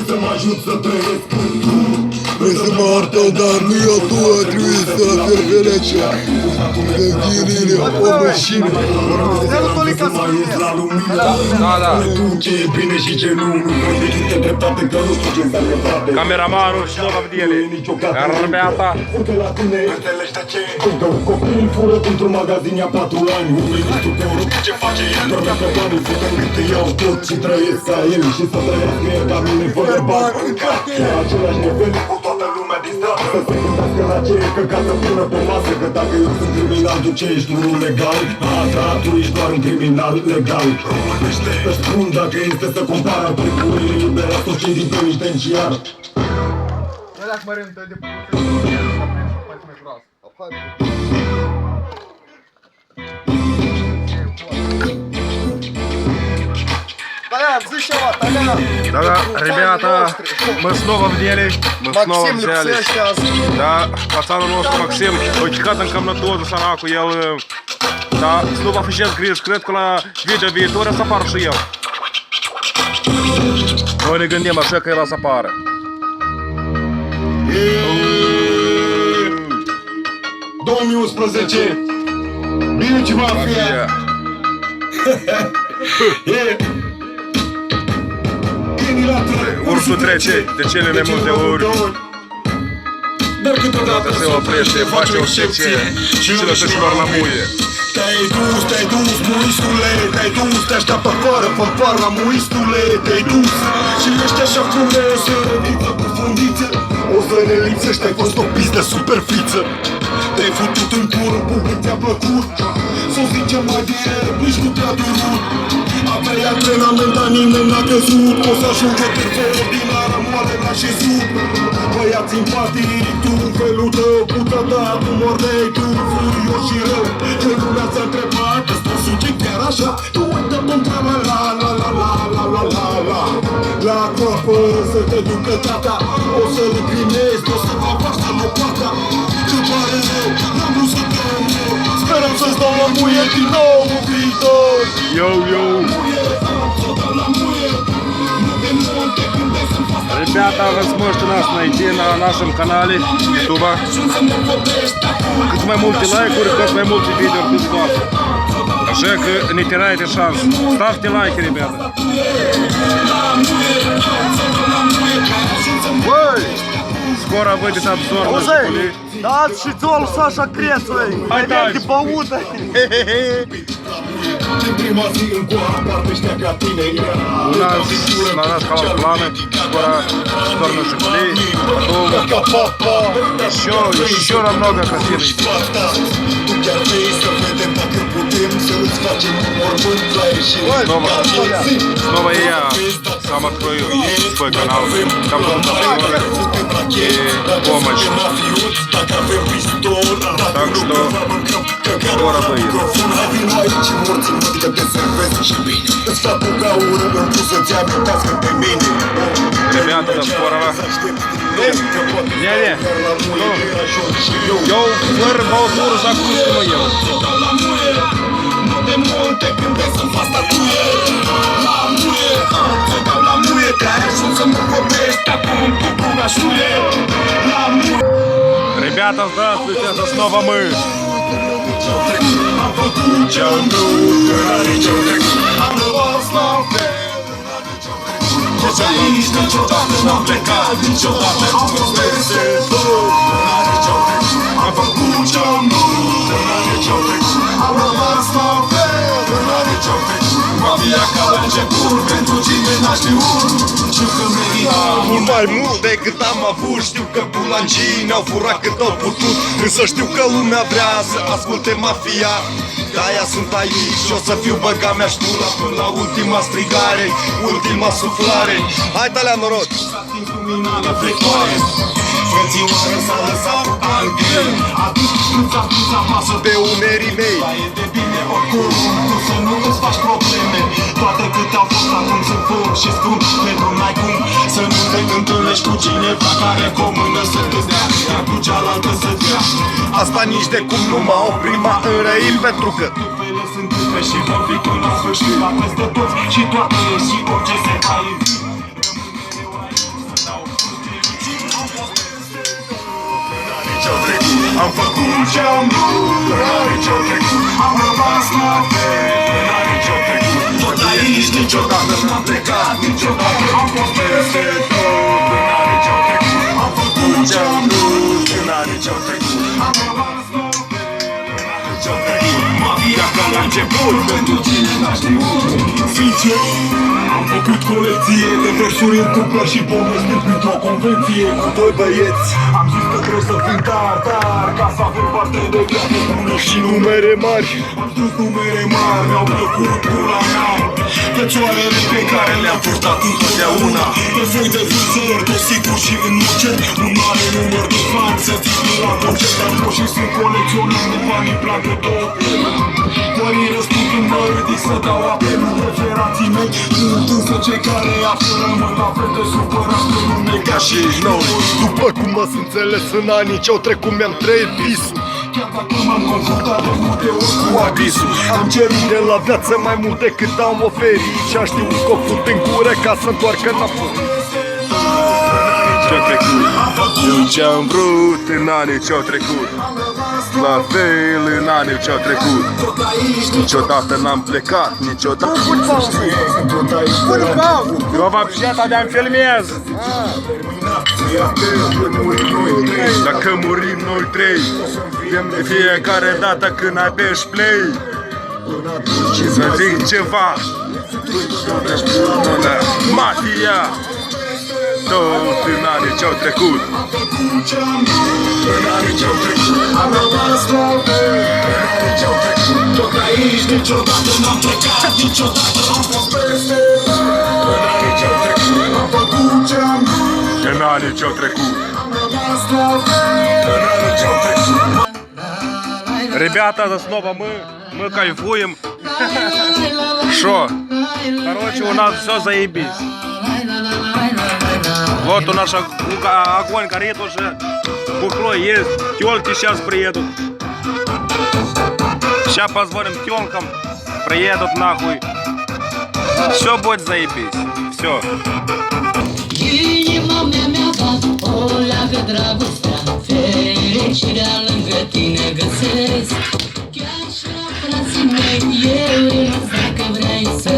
să mă ajut să trăiesc. Vrei să mă artău, dar nu eu tu, trebuie să fervelece. Gândirile, o mașină. Să mai ies la lumină. Da. Ce e bine și ce nu. Nu pot decât de dreptate, că nu știu ce înseamnă frate. Cameramanul și Nova в деле. Ребята. Urcă la tine, înțelegi de ce? Că un copil fură dintr-un magazin ia 4 ani. Un ministru corupt, ce face el? Doar dacă banii se gândit, îi iau tot și trăiesc ca el. Și să trăiască el ca mine, fără bani. La același nivel cu toată lumea din stradă. Să se gândească la ce e căcat să pună pe masă. Că dacă eu sunt criminal, tu ce ești unul legal? Da, tu ești doar un criminal legal. Să spun dacă este să compară precurile de la toți cei din penitenciar. Так, Марин, ты иди по раз. Толян, зачем, Толян? Да, ребята, мы снова в деле. Мы снова взялись. Da, pațanul nostru Maxim, o cicat în cam la doză, săracul, el... Da, să nu vă afișez griji, cred că la video viitoare să apară și el. Noi ne gândim așa că el să apară. 2011 Biuci Mafia Ursul trece de cele mai multe ori. Dar câteodată se oprește, face o secție și lăsește doar la muie. Te-ai dus, muistule, te-ai dus, te așteaptă fără fanfar la muistule, te-ai dus și ești așa frumos, rădiță cu fundiță, o să ne lipsești, ai fost o pis de superfiță. Te-ai futut în cur, în public ți-a plăcut, să o zicem mai direct, nici nu te-a durut. Aveai antrenament, dar nimeni n-a căzut, o să ajungă extraordinară, moare n-a șezut. Băiat simpatic, tu în felul tău, puta ta, tu mordeai, tu furios și rău. Că lumea ți-a întrebat, ăsta suge chiar așa, tu uită-te întreabă la la la la la la la la. La groapă să te ducă tata, o să-l încrinezi, o să vă varsă lopata. Îmi pare rău, n-am vrut să te omor, sperăm să-ți dau la muie din nou în viitor. Yo, yo! Ребята, вы сможете нас найти на нашем канале YouTube. Cât mai multe like-uri, cât mai multe video-uri pentru toate. Așa că ne terайте шанс. Ставьте лайки, ребята. Скоро выйдет обзор на Жигули. Да, шитол Саша Крецлый. Пойдемте поутай. У нас на наш канал планы. Скоро в сторону Жигулей. Потом еще намного красивых. Снова я сам открою свой канал. Там будут обзоры и помощь. Так что скоро выйдет. Ребята, до скорого. Не-не. Eu fără băutură să acustă mă eu. Ребята, здравствуйте, это снова мы. Nici niciodată n-am plecat, niciodată nu peste tot. Am făcut ce-am vrut, n-are ce-au trecut. Am rămas la fel, n-are ce-au trecut. Mafia ca la început, pentru cine n-a știut. Știu că meritam mult mai mult decât am avut. Știu că bulangii ne-au furat cât au putut. Însă știu că lumea vrea să asculte mafia. De-aia sunt aici și o să fiu băga mea ștula până la ultima strigare, ultima suflare. Hai, Talea, noroc! Frățioară s-a lăsat albin, atunci cruța pasă pe umerii mei. Dar e de bine oricum, tu să nu îți faci probleme. Toate câte au fost acum sunt fum și scump, pentru n-ai cum să nu te întâlnești cu cineva care cu o mână să te dea, iar cu cealaltă să dea. Asta nici de cum nu m-a oprit, m-a înrăit pentru că tufele sunt tufe și vor fi până la sfârșit la peste toți și toate și orice se cai. făcut ce-am vrut în anii ce-au trecut. Am rămas la fel în anii ce-au trecut. Tot aici niciodată n-am plecat, niciodată. Am fost peste tot în anii ce-au trecut. Am făcut ce-am vrut în anii ce-au trecut. Am rămas la fel în anii ce-au trecut. Mafia ca la început, pentru cine n-a știut. Sincer, am făcut colecție de versuri în cuplă și povestiri printr-o convenție cu doi băieți. Am zis că trebuie să fim tari, ca să avem parte de viață bună și numere mari. Am strâns numere mari, mi-au plăcut pula mea. Pecioarele pe care le-am purtat întotdeauna. Pe foi de vânzări, desigur și în muceri. Un mare număr de fani să țin la concert. Am fost și sunt colecționist de bani, îmi plac de tot. Pării răspund când mă ridic să dau apelul preferații mei. Sunt însă cei care află rămân la fel de supărați că nu ne ca și noi. După cum mă sunt înțeles în anii ce-au trecut, mi-am trăit visul. Chiar dacă m-am confruntat de multe ori cu abisul. Am cerut de la viață mai mult decât am oferit și am știut că o fut în gură ca să întoarcă înapoi. Ce-au trecut, eu ce-am vrut în anii ce-au trecut. La fel în anii ce-au trecut. Niciodată n-am plecat, niciodată. Eu вообще-то te-am filmez. Dacă murim noi trei, de fiecare dată când apeși play și să zic ceva. Mafia, tot în anii ce-au trecut. Am rămas la fel în anii ce-au trecut. Tot aici niciodată n-am plecat, niciodată am fost peste în anii ce-au trecut. Am făcut ce-am vrut în anii ce-au trecut. Am rămas la fel în anii ce-au trecut. Ребята, снова мы кайфуем. Шо? Короче, у нас все заебись. Вот у нас огонь горит уже. Бухло есть. Тёлки сейчас приедут. Сейчас позвоним тёлкам. Приедут нахуй. Все будет заебись. Все. Inima mea mi-a dat o leagă dragostea, fericirea lângă tine găsesc. Chiar și la frații mei eu renunț dacă vrei să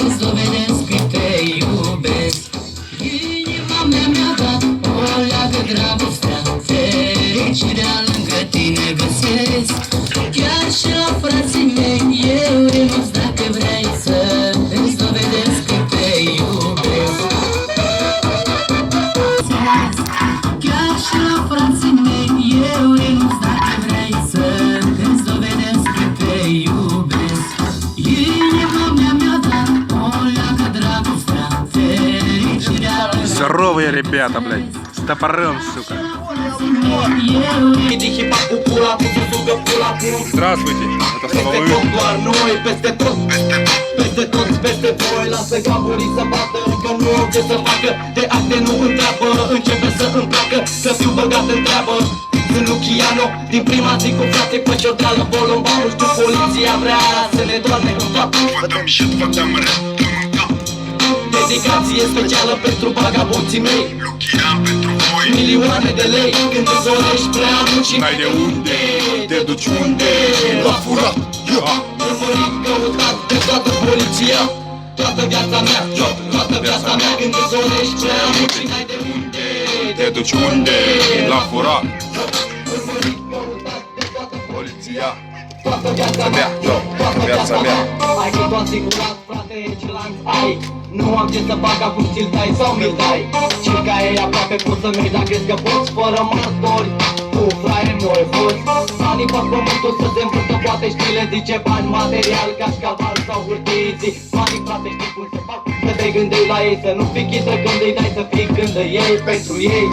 îți dovedesc că te iubesc. Inima mea mi-a dat o leagă dragostea, fericirea lângă tine găsesc. Chiar și la frații mei eu renunț dacă vrei să îți dovedesc că te iubesc. Chiar și la frații mei eu renunț dacă vrei să îți dovedesc că te iubesc. Inima mea mi-a dat o leagă dragostea, fericirea lângă Здоровые ребята, блядь. С топором, сука. Здравствуйте. Это снова вы. Peste toți, peste voi. Lasă gaburii să bată, că nu au ce să facă. De acte nu întreabă, începe să îmi placă, să fiu băgat în treabă. Sunt Luciano, din prima zi cu frate pe ciordeală. Bolomba, nu știu, poliția vrea să ne doarne în cap. Dedicație specială pentru vagabonții mei. Milioane de lei când îți dorești prea mult și N-ai de unde, te duci unde? la furat. Urmărit, căutat de toată poliția. Toată viața mea, toată viața mea. Când îți dorești prea mult și n-ai de unde Te duci unde? La furat. Urmărit, căutat de toată Poliția. toată viața mea, toată viața mea. Ai că doar sigurat, frate, ce lanț ai. Nu am ce să fac, acum ți-l dai sau mi-l dai. Circa e aproape, poți să mergi, dar crezi că poți fără martori. Tu, fraier, noi foți. Banii fac pământul să se învârtă, poate știi, le zice bani, material, cașcaval sau hârtiții. Banii, frate, știi cum se fac, să te gândești la ei, să nu fii chitră când îi dai, să fii când îi iei pentru ei.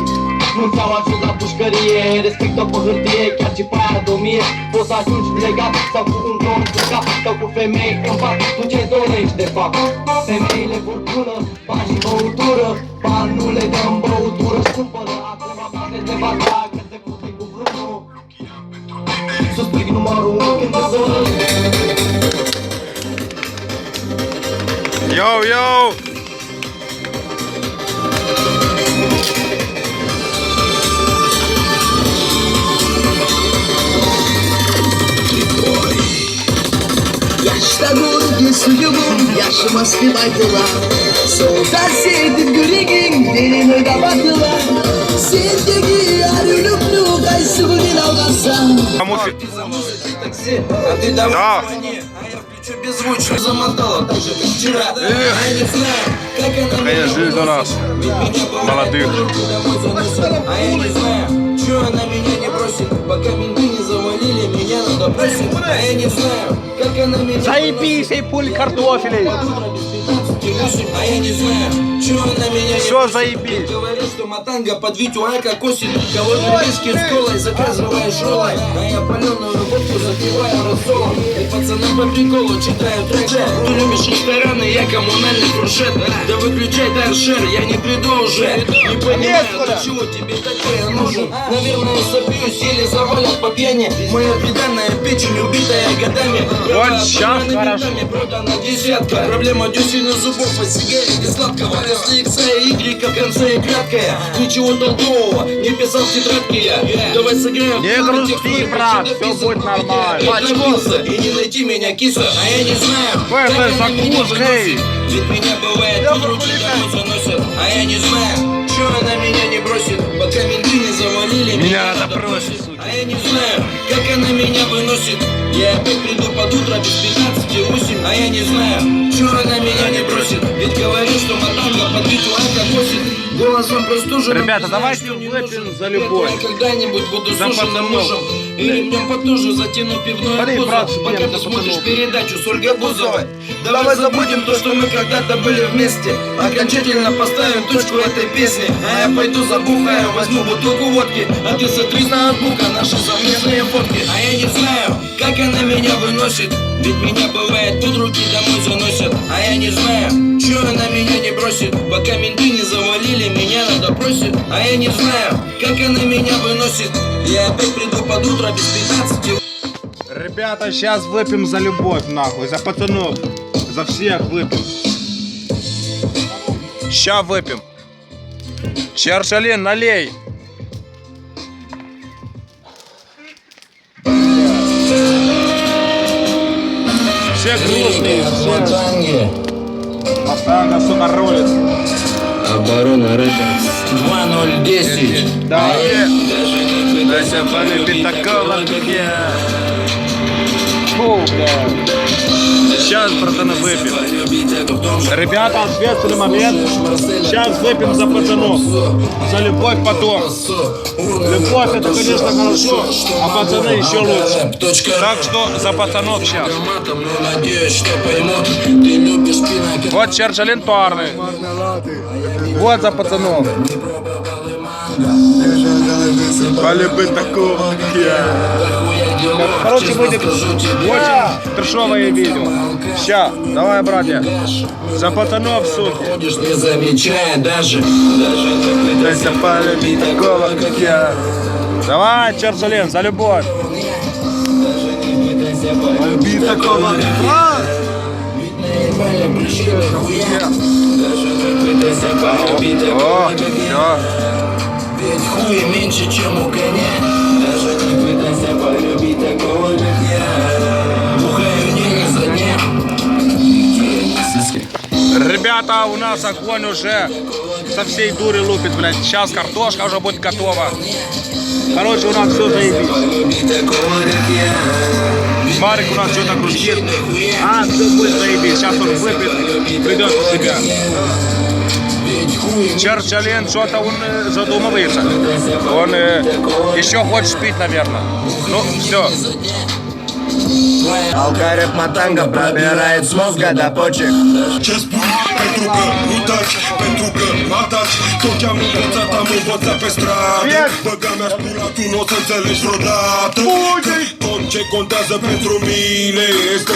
Nu ți-au ajuns la pușcărie, respectă pe hârtie, chiar și pe aia domie. Poți să ajungi legat sau cu un tron pe cap, sau cu femei în pat. Tu ce dorești de fapt? Femeile vor bună, bani și băutură. Bani nu le dăm, băutură scumpără. Acum bani te va da, că te puti cu vrunul. Susprig numărul 1 când te dorești. Yo, yo! și mă schimb mai ceva. Soltase din guriging, din noi da batla. Сергеги, я люблю, дай сегодня на глаза. А ты давай Да. звони, а я включу беззвучно. Замотала так же, как вчера. А я не знаю, как она Такая меня жизнь у нас, молодых. А я не знаю, чё она меня не бросит. Пока менты не завалили, меня на допросит. А я не знаю, как она меня Заебись, ей пуль картофелей. А я не знаю, чё она меня Всё заебись. Говорит, что матанга под Витю Ака косит. Кого-то виски с колой заказываешь роллой. А я паленую водку запиваю рассолом. И пацанам по приколу читаю трек. Ты любишь рестораны, я коммунальный фуршет. Да выключай торшер, я не приду уже. Не понимаю, для чего тебе такое нужен. Наверное, сопьюсь или завалят по пьяни. Моя приданная печень, убитая годами. Вот щас хорошо. Продана десятка. Проблема дюсина зубов от сигареты сладкого. Если икса и игрека в конце и краткая. Ничего толкового не писал в тетрадке я. Давай сыграем. Не грусти, брат, всё будет нормально. Напился и не найти меня, киса. А я не знаю. Это закуска, эй. Ведь меня бывает под руки домой заносят. А я не знаю, чё она меня не бросит. Пока менты не завалили, Меня надо бросить, сука. А я не знаю, как она меня выносит. Я опять приду под утро без 15:08. А я не знаю, чё она меня не бросит. Ведь говорит, что матанга под Витю Ака косит. Голосом простуженным. Ребята, давайте Что не выпьем нужен. за любовь. Я когда-нибудь буду За сушеным пацанов. мужем. И ремнем потуже затяну пивную Смотри, пузо. брат, Пока пьем ты за смотришь пацанов. передачу с Ольгой Бузовой. Давай забудем то, что мы когда-то были вместе. Окончательно поставим точку этой песни. А я пойду забухаю, возьму бутылку водки. А ты сотри с ноутбука наши совместные фотки. А я не знаю, как она меня выносит. Ведь меня бывает под руки домой заносят. А я не знаю, чё она меня не бросит. Пока менты не завалили, меня на допросе. А я не знаю, как она меня выносит. Я опять приду под утро без 15. Ребята, сейчас выпьем за любовь, нахуй, за пацанов, за всех выпьем. Ща выпьем. Чаршалин, налей. Все грустные, все. Матанга, сука, ролит. Оборона Рэперс 2010. Да, Дайся полюбить такого, как я. Фу, бля. Сейчас, братаны, выпьем. Ребята, ответственный момент. Сейчас выпьем за пацанов. За любовь потом. Любовь это, конечно, хорошо, а пацаны еще лучше. Так что за пацанов сейчас. Вот Чаршалин парный. Вот за пацанов. Полюбить такого, как я. Короче, будет очень трешовое видео. Ща, давай, братья. За пацанов, суки. Не замечая даже Дайся полюбить такого, как я. Давай, Чаршалин, за любовь. Полюби такого, как я. О, все. Ведь хуй меньше, чем у коня. Даже не пытайся полюбить такого, как я. Бухаю день за днем. Ребята, у нас огонь уже со всей дури лупит, блядь. Сейчас картошка уже будет готова. Короче, у нас все заебись. Полюбить такого, как я. Марик у нас что-то грустит. А, все будет заебись. Сейчас он выпьет, придет в себя. Чаршалин, что-то он задумывается. Он еще хочет пить, наверное. Ну, все. Алкарев Матанга пробирает с мозга до почек. Ce spui pentru că nu taci, pentru că ataci. Tot ce-am învățat am învățat pe stradă. Băga mea spula, tu nu o să înțelegi vreodată. Tot ce contează pentru mine este